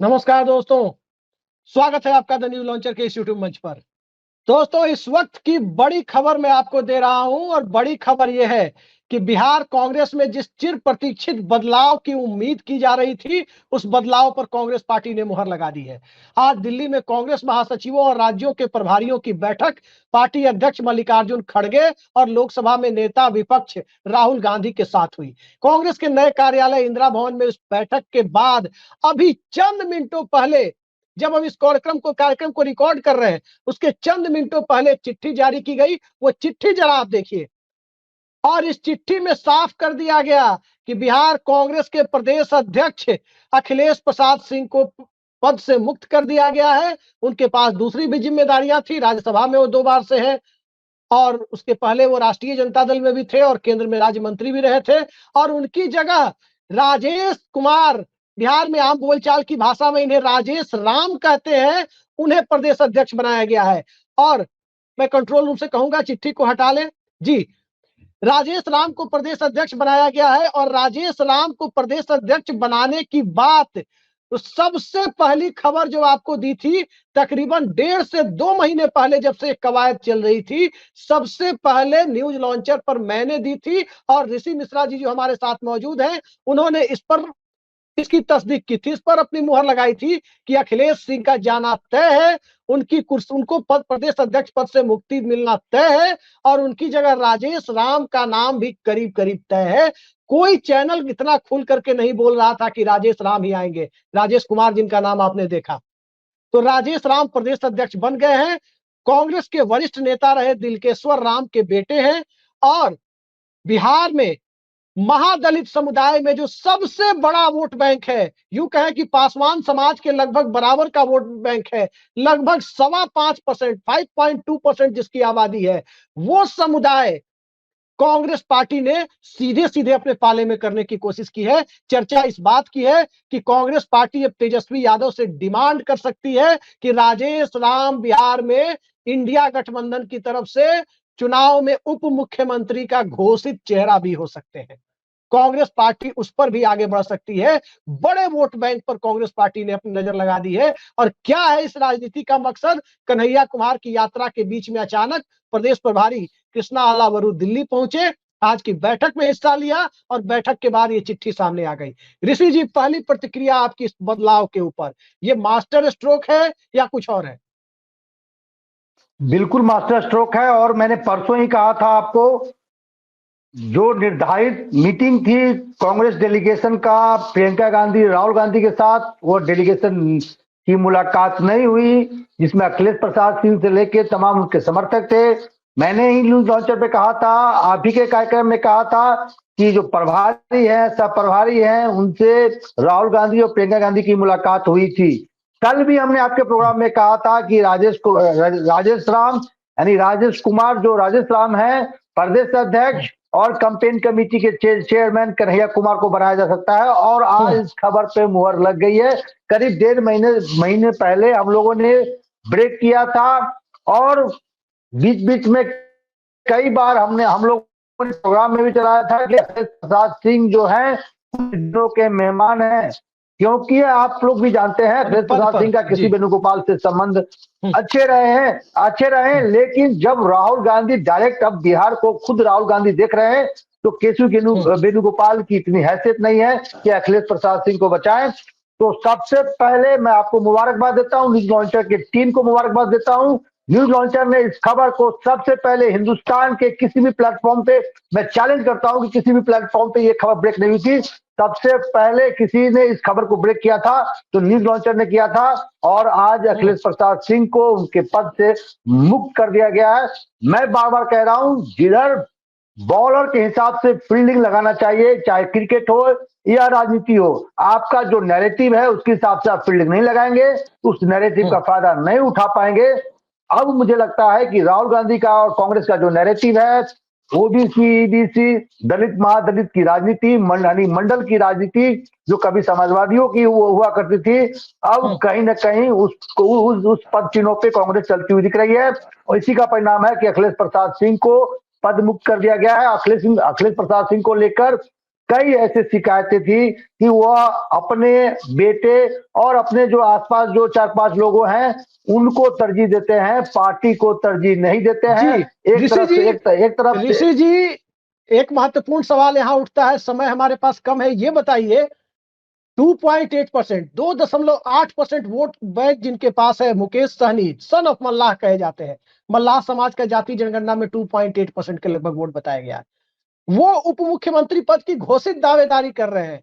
नमस्कार दोस्तों, स्वागत है आपका द न्यू लॉन्चर के इस यूट्यूब मंच पर। दोस्तों, इस वक्त की बड़ी खबर मैं आपको दे रहा हूं और बड़ी खबर यह है कि बिहार कांग्रेस में जिस चिर प्रतीक्षित बदलाव की उम्मीद की जा रही थी, उस बदलाव पर कांग्रेस पार्टी ने मुहर लगा दी है। आज दिल्ली में कांग्रेस महासचिवों और राज्यों के प्रभारियों की बैठक पार्टी अध्यक्ष मल्लिकार्जुन खड़गे और लोकसभा में नेता विपक्ष राहुल गांधी के साथ हुई। कांग्रेस के नए कार्यालय इंदिरा भवन में इस बैठक के बाद अभी चंद मिनटों पहले, जब हम इस कार्यक्रम को रिकॉर्ड कर रहे हैं, उसके चंद मिनटों पहले चिट्ठी जारी की गई। वो चिट्ठी जरा आप देखिए, और इस चिट्ठी में साफ कर दिया गया कि बिहार कांग्रेस के प्रदेश अध्यक्ष अखिलेश प्रसाद सिंह को पद से मुक्त कर दिया गया है। उनके पास दूसरी भी जिम्मेदारियां थी, राज्यसभा में वो 2 बार से है और उसके पहले वो राष्ट्रीय जनता दल में भी थे और केंद्र में राज्य मंत्री भी रहे थे। और उनकी जगह राजेश कुमार, बिहार में आम बोलचाल की भाषा में इन्हें राजेश राम कहते हैं, उन्हें प्रदेश अध्यक्ष बनाया गया है। और मैं कंट्रोल रूम से कहूंगा चिट्ठी को हटा लें। जी, राजेश राम को प्रदेश अध्यक्ष बनाया गया है। और राजेश राम को प्रदेश अध्यक्ष बनाने की बात, तो सबसे पहली खबर जो आपको दी थी तकरीबन 1.5 से 2 महीने पहले, जब से कवायद चल रही थी, सबसे पहले न्यूज लॉन्चर पर मैंने दी थी। और ऋषि मिश्रा जी जो हमारे साथ मौजूद हैं, उन्होंने इसकी तस्दीक की थी, इस पर अपनी मुहर लगाई थी कि अखिलेश सिंह का जाना तय है, उनकी कुर्सी, उनको प्रदेश अध्यक्ष पद से मुक्ति मिलना तय है और उनकी जगह राजेश राम का नाम भी करीब करीब तय है। कोई चैनल इतना खुल करके नहीं बोल रहा था कि राजेश राम ही आएंगे। राजेश कुमार जिनका नाम आपने देखा, तो राजेश राम प्रदेश अध्यक्ष बन गए हैं। कांग्रेस के वरिष्ठ नेता रहे दिलकेश्वर राम के बेटे हैं। और बिहार में महादलित समुदाय में जो सबसे बड़ा वोट बैंक है, यूं कहें कि पासवान समाज के लगभग बराबर का वोट बैंक है, लगभग 5.25%, 5.2% जिसकी आबादी है, वो समुदाय कांग्रेस पार्टी ने सीधे सीधे अपने पाले में करने की कोशिश की है। चर्चा इस बात की है कि कांग्रेस पार्टी अब तेजस्वी यादव से डिमांड कर सकती है कि राजेश राम बिहार में इंडिया गठबंधन की तरफ से चुनाव में उप मुख्यमंत्री का घोषित चेहरा भी हो सकते हैं। कांग्रेस पार्टी उस पर भी आगे बढ़ सकती है। बड़े वोट बैंक पर कांग्रेस पार्टी ने अपनी नजर लगा दी है। और क्या है इस राजनीति का मकसद? कन्हैया कुमार की यात्रा के बीच में अचानक प्रदेश प्रभारी कृष्णा अलावरू दिल्ली पहुंचे, आज की बैठक में हिस्सा लिया और बैठक के बाद ये चिट्ठी सामने आ गई। ऋषि जी, पहली प्रतिक्रिया आपकी इस बदलाव के ऊपर, ये मास्टर स्ट्रोक है या कुछ और है? बिल्कुल मास्टर स्ट्रोक है। और मैंने परसों ही कहा था आपको, जो निर्धारित मीटिंग थी कांग्रेस डेलीगेशन का प्रियंका गांधी राहुल गांधी के साथ, वो डेलीगेशन की मुलाकात नहीं हुई, जिसमें अखिलेश प्रसाद सिंह से लेके तमाम उनके समर्थक थे। मैंने ही न्यूज लॉन्चर पे कहा था, आप ही के कार्यक्रम में कहा था कि जो प्रभारी है, सब प्रभारी हैं, उनसे राहुल गांधी और प्रियंका गांधी की मुलाकात हुई थी। कल भी हमने आपके प्रोग्राम में कहा था कि राजेश राम यानी राजेश कुमार, जो राजेश राम है, प्रदेश अध्यक्ष और कैंपेन कमेटी के चेयरमैन कन्हैया कुमार को बनाया जा सकता है। और आज इस खबर पे मुहर लग गई है। करीब 1.5 महीने पहले हम लोगों ने ब्रेक किया था और बीच बीच में कई बार हम लोग प्रोग्राम में भी चलाया था कि प्रसाद सिंह जो है के मेहमान हैं, क्योंकि आप लोग भी जानते हैं अखिलेश प्रसाद सिंह का किसी वेणुगोपाल से संबंध अच्छे रहे हैं। लेकिन जब राहुल गांधी डायरेक्ट, अब बिहार को खुद राहुल गांधी देख रहे हैं, तो केशव वेणुगोपाल की इतनी हैसियत नहीं है कि अखिलेश प्रसाद सिंह को बचाएं। तो सबसे पहले मैं आपको मुबारकबाद देता हूं, न्यूज लॉन्चर के टीम को मुबारकबाद देता हूं। न्यूज लॉन्चर ने इस खबर को सबसे पहले हिंदुस्तान के किसी भी प्लेटफॉर्म पे, मैं चैलेंज करता हूं कि किसी भी प्लेटफॉर्म पे ये खबर ब्रेक नहीं हुई थी, सबसे पहले किसी ने इस खबर को ब्रेक किया था तो न्यूज लॉन्चर ने किया था। और आज अखिलेश प्रसाद सिंह को उनके पद से मुक्त कर दिया गया है। मैं बार बार कह रहा हूं, जिधर बॉलर के हिसाब से फील्डिंग लगाना चाहिए, चाहे क्रिकेट हो या राजनीति हो, आपका जो नैरेटिव है उसके हिसाब से आप फील्डिंग नहीं लगाएंगे, उस नैरेटिव का फायदा नहीं उठा पाएंगे। अब मुझे लगता है कि राहुल गांधी का और कांग्रेस का जो नैरेटिव है, ओबीसी, ईबीसी, दलित महादलित की राजनीति, मंडल की राजनीति, जो कभी समाजवादियों की हुआ करती थी, अब कहीं ना कहीं उस पद चिन्हों पे कांग्रेस चलती हुई दिख रही है। और इसी का परिणाम है कि अखिलेश प्रसाद सिंह को पद मुक्त कर दिया गया है। अखिलेश प्रसाद सिंह को लेकर कई ऐसी शिकायतें थी कि वह अपने बेटे और अपने जो आसपास जो 4-5 लोगों हैं उनको तरजीह देते हैं, पार्टी को तरजीह नहीं देते हैं। जी ऋषि जी, एक तरफ से ऋषि जी, एक महत्वपूर्ण सवाल यहां उठता है, समय हमारे पास कम है, ये बताइए 2.8%, 2.8% वोट बैंक जिनके पास है, मुकेश सहनी सन ऑफ मल्लाह कहे जाते हैं, मल्लाह समाज का जाति जनगणना में 2.8% के लगभग वोट बताया गया है, वो उप मुख्यमंत्री पद की घोषित दावेदारी कर रहे हैं।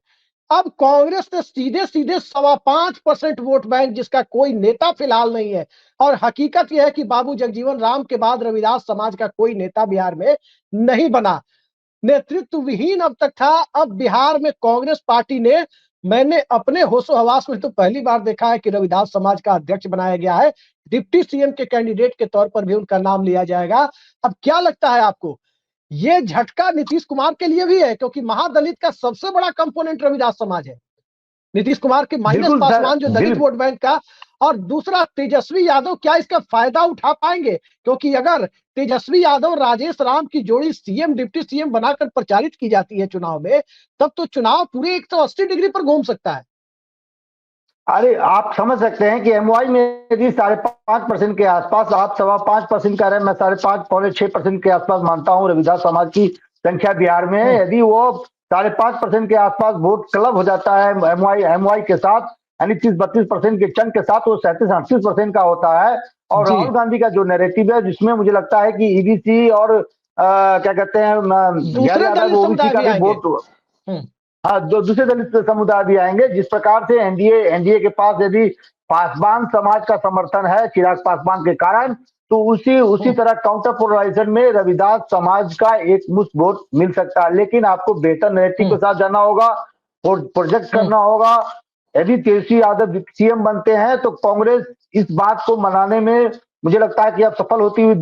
अब कांग्रेस ने सीधे सीधे 5.25% वोट बैंक, जिसका कोई नेता फिलहाल नहीं है, और हकीकत यह है कि बाबू जगजीवन राम के बाद रविदास समाज का कोई नेता बिहार में नहीं बना, नेतृत्व विहीन अब तक था। अब बिहार में कांग्रेस पार्टी ने, मैंने अपने होशो हवास में तो पहली बार देखा है कि रविदास समाज का अध्यक्ष बनाया गया है, डिप्टी सीएम के कैंडिडेट के तौर पर भी उनका नाम लिया जाएगा। अब क्या लगता है आपको, ये झटका नीतीश कुमार के लिए भी है, क्योंकि महादलित का सबसे बड़ा कंपोनेंट रविदास समाज है, नीतीश कुमार के माइनस बिल्कुल सर, पासवान जो दलित वोट बैंक का, और दूसरा तेजस्वी यादव क्या इसका फायदा उठा पाएंगे, क्योंकि अगर तेजस्वी यादव राजेश राम की जोड़ी सीएम डिप्टी सीएम बनाकर प्रचारित की जाती है चुनाव में, तब तो चुनाव पूरे 180 डिग्री पर घूम सकता है। अरे आप समझ सकते हैं कि एमवाई में यदि 5.5% के आसपास, आप 5.25% कह रहे हैं, मैं 5.5 6% के आसपास मानता हूं रविदास समाज की संख्या बिहार में है। यदि वो 5.5% के आसपास वोट क्लब हो जाता है एमवाई के साथ, यानी 30-32% के चंग के साथ, वो 37-38% का होता है। और राहुल गांधी का जो नैरेटिव है, जिसमें मुझे लगता है कि ईबीसी और क्या कहते हैं, गैर दूसरे यादव दलित ओबीसी समुदाय का भी भी आएंगे। वोट, हाँ, दूसरे दलित समुदाय भी आएंगे। जिस प्रकार से एनडीए के पास यदि पासवान समाज का समर्थन है चिराग पासवान के कारण, तो उसी तरह काउंटर पोलराइजेशन में रविदास समाज का एक मुश्त वोट मिल सकता है। लेकिन आपको बेहतर नैरेटिव के साथ जाना होगा, प्रोजेक्ट करना होगा। यदि तेजस्वी यादव सीएम बनते हैं तो कांग्रेस इस बात को मनाने में मुझे लगता है कि अब सफल होती हुई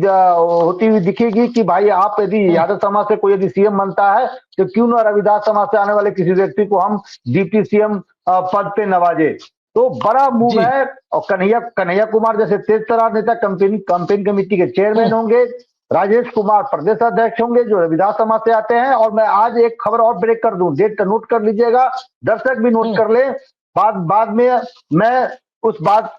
दिखेगी कि भाई, आप यदि यादव समाज से कोई यदि सीएम बनता है तो क्यों ना रविदास समाज से आने वाले किसी व्यक्ति को हम डिप्टी सीएम पद पे नवाजे। तो बड़ा मूव है। और कन्हैया कुमार जैसे तेज तर्रार नेता कैंपेन कमेटी के चेयरमैन होंगे। राजेश कुमार प्रदेश अध्यक्ष होंगे जो रविदास समाज से आते हैं। और मैं आज एक खबर और ब्रेक कर दूं, डेट नोट कर लीजिएगा, दर्शक भी नोट कर ले। बाद में मैं उस बात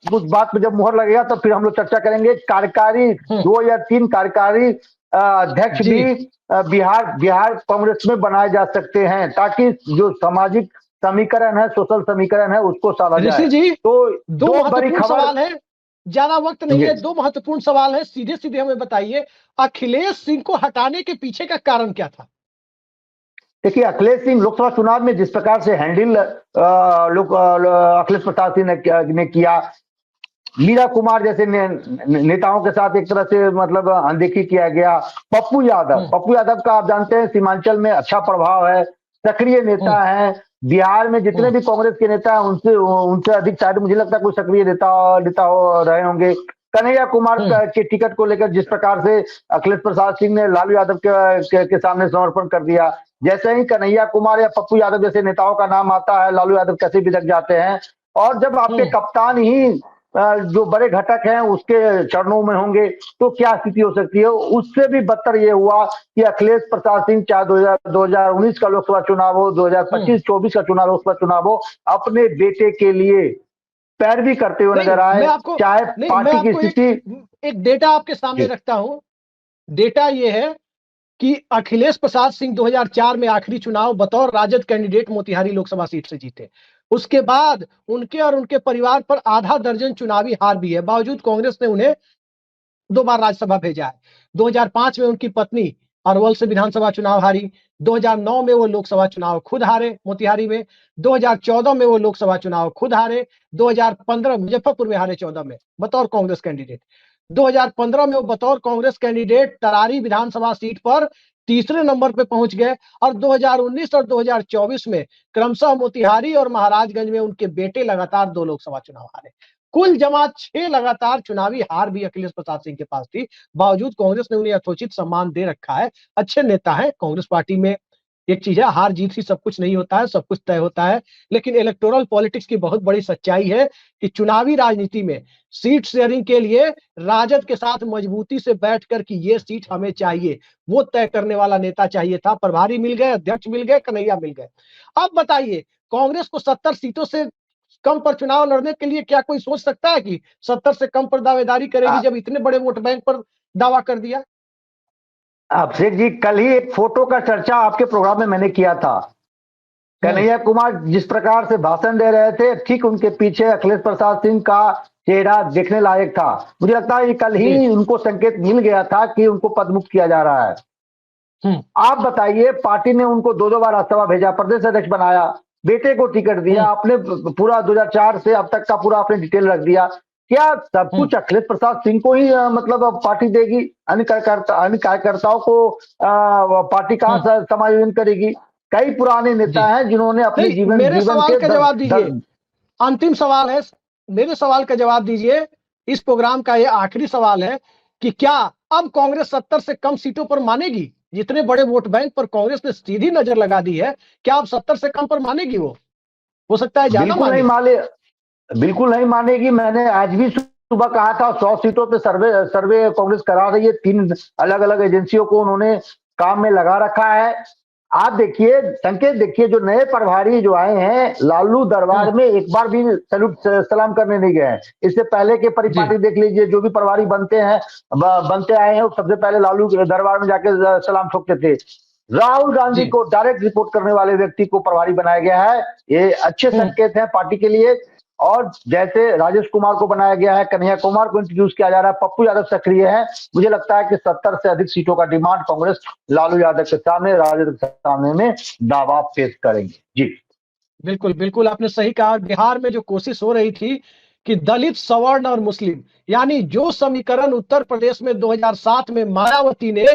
पे जब मुहर लगेगा तो फिर हम लोग चर्चा करेंगे। कार्यकारी 2 या 3 कार्यकारी अध्यक्ष भी बिहार कांग्रेस में बनाए जा सकते हैं, ताकि जो सामाजिक समीकरण है, सोशल समीकरण है, उसको साधा जाए। ऋषि जी, तो दो बड़ी महत्वपूर्ण खबर, सवाल है, ज्यादा वक्त नहीं है, दो महत्वपूर्ण सवाल है, सीधे सीधे हमें बताइए, अखिलेश सिंह को हटाने के पीछे का कारण क्या था? देखिए, अखिलेश सिंह लोकसभा चुनाव में जिस प्रकार से हैंडल अखिलेश प्रसाद सिंह ने किया, मीरा कुमार जैसे नेताओं के साथ एक तरह से मतलब अनदेखी किया गया। पप्पू यादव का आप जानते हैं सीमांचल में अच्छा प्रभाव है, सक्रिय नेता है। बिहार में जितने भी कांग्रेस के नेता हैं उनसे अधिक शायद मुझे लगता है कोई सक्रिय नेता हो रहे होंगे। कन्हैया कुमार के टिकट को लेकर जिस प्रकार से अखिलेश प्रसाद सिंह ने लालू यादव के सामने समर्पण कर दिया, जैसे ही कन्हैया कुमार या पप्पू यादव जैसे नेताओं का नाम आता है, लालू यादव कैसे बिदक जाते हैं। और जब आपके कप्तान ही जो बड़े घटक हैं उसके चरणों में होंगे तो क्या स्थिति हो सकती है। उससे भी बदतर ये हुआ कि अखिलेश प्रसाद सिंह, चाहे 2019 का लोकसभा चुनाव हो, 2025-24 का लोकसभा चुनाव हो, अपने बेटे के लिए पैरवी करते हुए नजर आए। चाहे पार्टी की स्थिति, एक डेटा आपके सामने रखता हूं, डेटा ये है कि अखिलेश प्रसाद सिंह 2004 में आखिरी चुनाव बतौर राजद कैंडिडेट मोतिहारी लोकसभा सीट से जीते। उसके बाद उनके और उनके परिवार पर आधा दर्जन चुनावी हार भी है, बावजूद कांग्रेस ने उन्हें 2 बार राज्यसभा भेजा है। 2005 में उनकी पत्नी अरवल से विधानसभा चुनाव हारी, 2009 में वो लोकसभा चुनाव खुद हारे मोतिहारी में, 2014 में वो लोकसभा चुनाव खुद हारे, 2015 मुजफ्फरपुर में हारे 14 में बतौर कांग्रेस कैंडिडेट, 2015 में वो बतौर कांग्रेस कैंडिडेट तरारी विधानसभा सीट पर तीसरे नंबर पे पहुंच गए, और 2019 और 2024 में क्रमशः मोतिहारी और महाराजगंज में उनके बेटे लगातार 2 लोकसभा चुनाव हारे। कुल जमा 6 लगातार चुनावी हार भी अखिलेश प्रसाद सिंह के पास थी, बावजूद कांग्रेस ने उन्हें यथोचित सम्मान दे रखा है। अच्छे नेता हैं कांग्रेस पार्टी में, एक चीज है, हार जीत ही सब कुछ नहीं होता है, सब कुछ तय होता है। लेकिन इलेक्टोरल पॉलिटिक्स की बहुत बड़ी सच्चाई है कि चुनावी राजनीति में सीट शेयरिंग के लिए राजद के साथ मजबूती से बैठकर कि ये सीट हमें चाहिए, वो तय करने वाला नेता चाहिए था। प्रभारी मिल गए, अध्यक्ष मिल गए, कन्हैया मिल गए। अब बताइए, कांग्रेस को 70 सीटों से कम पर चुनाव लड़ने के लिए क्या कोई सोच सकता है कि 70 से कम पर दावेदारी करेगी, जब इतने बड़े वोट बैंक पर दावा कर दिया? अभिषेक जी, कल ही एक फोटो का चर्चा आपके प्रोग्राम में मैंने किया था। कन्हैया कुमार जिस प्रकार से भाषण दे रहे थे, ठीक उनके पीछे अखिलेश प्रसाद सिंह का चेहरा देखने लायक था। मुझे लगता है कि कल ही उनको संकेत मिल गया था कि उनको पदमुक्त किया जा रहा है। आप बताइए, पार्टी ने उनको 2 बार राज्यसभा भेजा, प्रदेश अध्यक्ष बनाया, बेटे को टिकट दिया, आपने पूरा 2004 से अब तक का पूरा आपने डिटेल रख दिया। क्या सब कुछ अखिलेश प्रसाद सिंह को ही मतलब पार्टी देगी? अन्य कार्यकर्ताओं को पार्टी कहाँ समायोजन करेगी? कई पुराने नेता हैं जिन्होंने अपने जीवन मेरे सवाल के का जवाब दीजिए। अंतिम सवाल है, मेरे सवाल का जवाब दीजिए। इस प्रोग्राम का ये आखिरी सवाल है कि क्या अब कांग्रेस 70 से कम सीटों पर मानेगी? जितने बड़े वोट बैंक पर कांग्रेस ने सीधी नजर लगा दी है, क्या अब 70 से कम पर मानेगी? वो हो सकता है ज्यादा बिल्कुल नहीं माने, बिल्कुल नहीं मानेगी। मैंने आज भी सुबह कहा था 100 सीटों पे सर्वे कांग्रेस करा रही है। 3 अलग अलग एजेंसियों को उन्होंने काम में लगा रखा है। आप देखिए, संकेत देखिए, जो नए प्रभारी जो आए हैं, लालू दरबार में एक बार भी सैल्यूट सलाम करने नहीं गए। इससे पहले के परिपाटी देख लीजिए, जो भी प्रभारी बनते आए हैं, सबसे पहले लालू दरबार में जाके सलाम ठोकते थे। राहुल गांधी को डायरेक्ट रिपोर्ट करने वाले व्यक्ति को प्रभारी बनाया गया है। ये अच्छे संकेत हैं पार्टी के लिए। और जैसे राजेश कुमार को बनाया गया है, कन्हैया कुमार को इंट्रोड्यूस किया जा रहा है, पप्पू यादव सक्रिय है। मुझे लगता है कि 70 से अधिक सीटों का डिमांड कांग्रेस लालू यादव के सामने, राजद के सामने में दावा पेश करेंगे। जी बिल्कुल बिल्कुल, आपने सही कहा। बिहार में जो कोशिश हो रही थी कि दलित, सवर्ण और मुस्लिम, यानी जो समीकरण उत्तर प्रदेश में 2007 में मायावती ने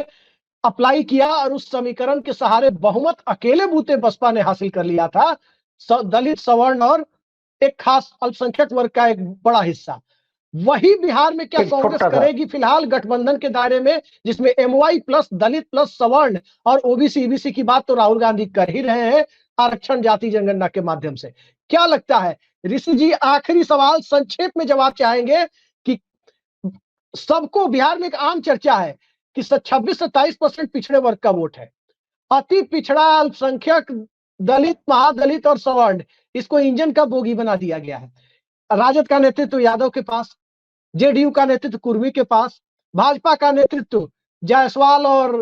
अप्लाई किया और उस समीकरण के सहारे बहुमत अकेले बूते बसपा ने हासिल कर लिया था, दलित, सवर्ण और एक खास अल्पसंख्यक वर्ग का एक बड़ा हिस्सा, वही बिहार में क्या कांग्रेस करेगी? फिलहाल गठबंधन के दायरे में, जिसमें एमवाई प्लस दलित प्लस सवर्ण और ओबीसी ईबीसी की बात तो राहुल गांधी कर ही रहे हैं आरक्षण जाति जनगणना के माध्यम से। क्या लगता है ऋषि जी, आखिरी सवाल, संक्षेप में जवाब चाहेंगे कि सबको, बिहार में एक आम चर्चा है कि 26-27% पिछड़े वर्ग का वोट है, अति पिछड़ा, अल्पसंख्यक, दलित, महादलित और सवर्ण, इसको इंजन का बोगी बना दिया गया है। राजद का नेतृत्व यादव के पास, जेडीयू का नेतृत्व कुर्मी के पास, भाजपा का नेतृत्व जायसवाल और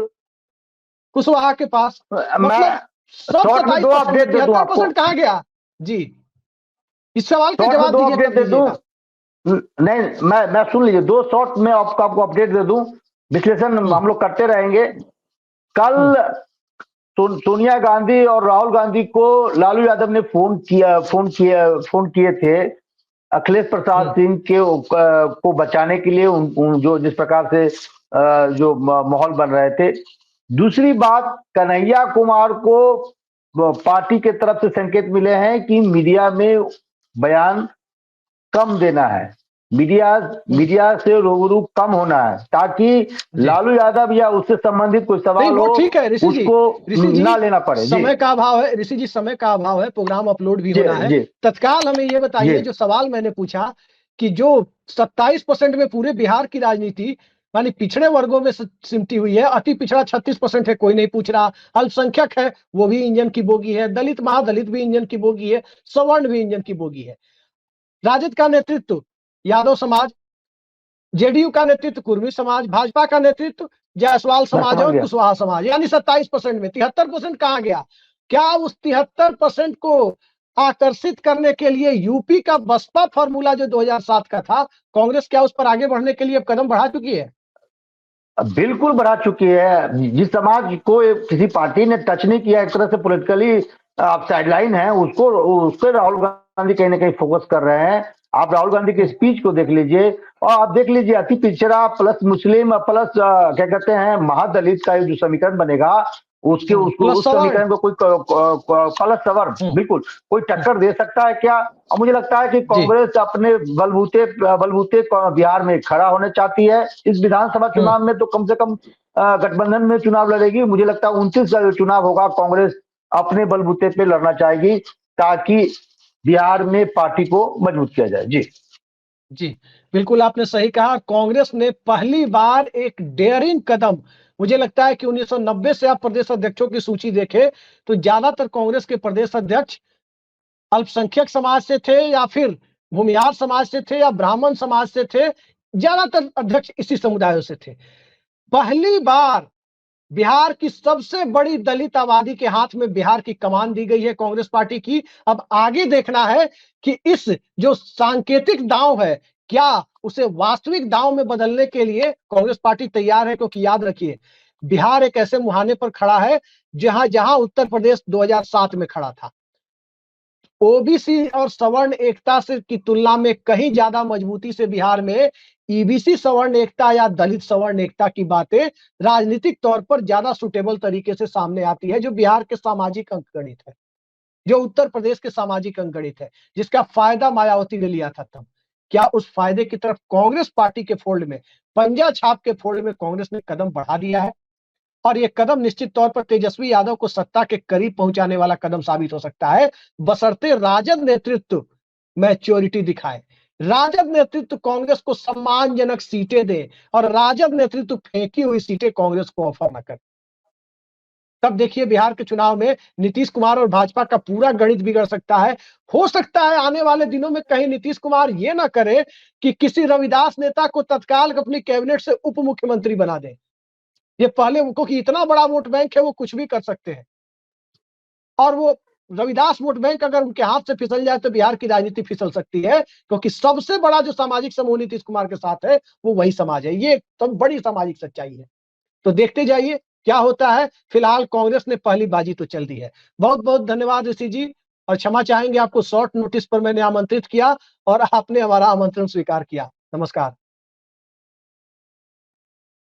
कुशवाहा के पास। मतलब सब 27% कहां गया? जी, इस सवाल का जवाब दीजिए। नहीं, मैं सुन लीजिए, 2 शॉर्ट में आपको अपडेट दे दूं। विश्लेषण हम लोग करते रहेंगे। कल सोनिया गांधी और राहुल गांधी को लालू यादव ने फोन किए थे अखिलेश प्रसाद सिंह के को बचाने के लिए, जो जिस प्रकार से जो माहौल बन रहे थे। दूसरी बात, कन्हैया कुमार को पार्टी के तरफ से संकेत मिले हैं कि मीडिया में बयान कम देना है, मीडिया से रूबरू कम होना है, ताकि लालू यादव या उससे संबंधित कोई सवाल हो, ठीक है ऋषि जी, उसको ना लेना पड़े। समय का अभाव है ऋषि जी, समय का अभाव है, प्रोग्राम अपलोड भी होना है। तत्काल हमें ये बताइए, जो सवाल मैंने पूछा कि जो 27% में पूरे बिहार की राजनीति यानी पिछड़े वर्गों में सिमटी हुई है, अति पिछड़ा 36% है, कोई नहीं पूछ रहा, अल्पसंख्यक है वो भी इंजन की बोगी है, दलित महादलित भी इंजन की बोगी है, सवर्ण भी इंजन की बोगी है, राजद का नेतृत्व यादव समाज, जेडीयू का नेतृत्व कुर्मी समाज, भाजपा का नेतृत्व जायसवाल समाज और कुशवाहा समाज, यानी 27% में 73% कहां गया? क्या उस 73% को आकर्षित करने के लिए यूपी का बसपा फॉर्मूला जो 2007 का था, कांग्रेस क्या उस पर आगे बढ़ने के लिए अब कदम बढ़ा चुकी है? बिल्कुल बढ़ा चुकी है। जिस समाज को किसी पार्टी ने टच नहीं किया, एक तरह से पॉलिटिकली साइडलाइन है, उसको राहुल गांधी कहीं ना कहीं फोकस कर रहे हैं। आप राहुल गांधी के स्पीच को देख लीजिए और आप देख लीजिए, अति पिछड़ा प्लस मुस्लिम प्लस क्या कहते हैं महादलित का जो समीकरण बनेगा, उसके उसको प्लस उस सवर्ण। समीकरण को कोई प्लस सवर्ण बिल्कुल कोई टक्कर दे सकता है क्या? और मुझे लगता है कि जी। कांग्रेस अपने बलबूते बलबूते बिहार में खड़ा होने चाहती है। इस विधानसभा चुनाव में तो कम से कम गठबंधन में चुनाव लड़ेगी। मुझे लगता है 29 चुनाव होगा, कांग्रेस अपने बलबूते पे लड़ना चाहेगी ताकि बिहार में पार्टी को मजबूत किया जाए। जी जी, बिल्कुल आपने सही कहा। कांग्रेस ने पहली बार एक डेयरिंग कदम, मुझे लगता है कि 1990 से आप प्रदेश अध्यक्षों की सूची देखें तो ज्यादातर कांग्रेस के प्रदेश अध्यक्ष अल्पसंख्यक समाज से थे या फिर भूमिहार समाज से थे या ब्राह्मण समाज से थे। ज्यादातर अध्यक्ष इसी समुदायों से थे। पहली बार बिहार की सबसे बड़ी दलित आबादी के हाथ में बिहार की कमान दी गई है कांग्रेस पार्टी की। अब आगे देखना है कि इस जो सांकेतिक दांव है, क्या उसे वास्तविक दांव में बदलने के लिए कांग्रेस पार्टी तैयार है? क्योंकि याद रखिए, बिहार एक ऐसे मुहाने पर खड़ा है जहां जहां उत्तर प्रदेश 2007 में खड़ा था। ओबीसी और सवर्ण एकता से की तुलना में कहीं ज्यादा मजबूती से बिहार में ईबीसी सवर्ण एकता या दलित सवर्ण एकता की बातें राजनीतिक तौर पर ज्यादा सुटेबल तरीके से सामने आती है, जो बिहार के सामाजिक अंकगणित है, जो उत्तर प्रदेश के सामाजिक अंकगणित है, जिसका फायदा मायावती ने लिया था तब। क्या उस फायदे की तरफ कांग्रेस पार्टी के फोल्ड में, पंजा छाप के फोल्ड में कांग्रेस ने कदम बढ़ा दिया है? और यह कदम निश्चित तौर पर तेजस्वी यादव को सत्ता के करीब पहुंचाने वाला कदम साबित हो सकता है, बशर्ते राजद नेतृत्व मैच्योरिटी दिखाए, राजद नेतृत्व कांग्रेस को सम्मानजनक सीटें दे और राजद नेतृत्व फेंकी हुई सीटें कांग्रेस को ऑफर न करे। तब देखिए बिहार के चुनाव में नीतीश कुमार और भाजपा का पूरा गणित बिगड़ सकता है। हो सकता है आने वाले दिनों में कहीं नीतीश कुमार ये ना करे कि किसी रविदास नेता को तत्काल अपनी कैबिनेट से उप मुख्यमंत्री बना दे। ये पहले उनको कि इतना बड़ा वोट बैंक है, वो कुछ भी कर सकते हैं। और वो रविदास वोट बैंक अगर उनके हाथ से फिसल जाए तो बिहार की राजनीति फिसल सकती है, क्योंकि सबसे बड़ा जो सामाजिक समूह नीतीश कुमार के साथ है वो वही समाज है। ये तो बड़ी सामाजिक सच्चाई है। तो देखते जाइए क्या होता है। फिलहाल कांग्रेस ने पहली बाजी तो चल दी है। बहुत बहुत धन्यवाद ऋषि जी, और क्षमा चाहेंगे आपको शॉर्ट नोटिस पर मैंने आमंत्रित किया और आपने हमारा आमंत्रण स्वीकार किया। नमस्कार।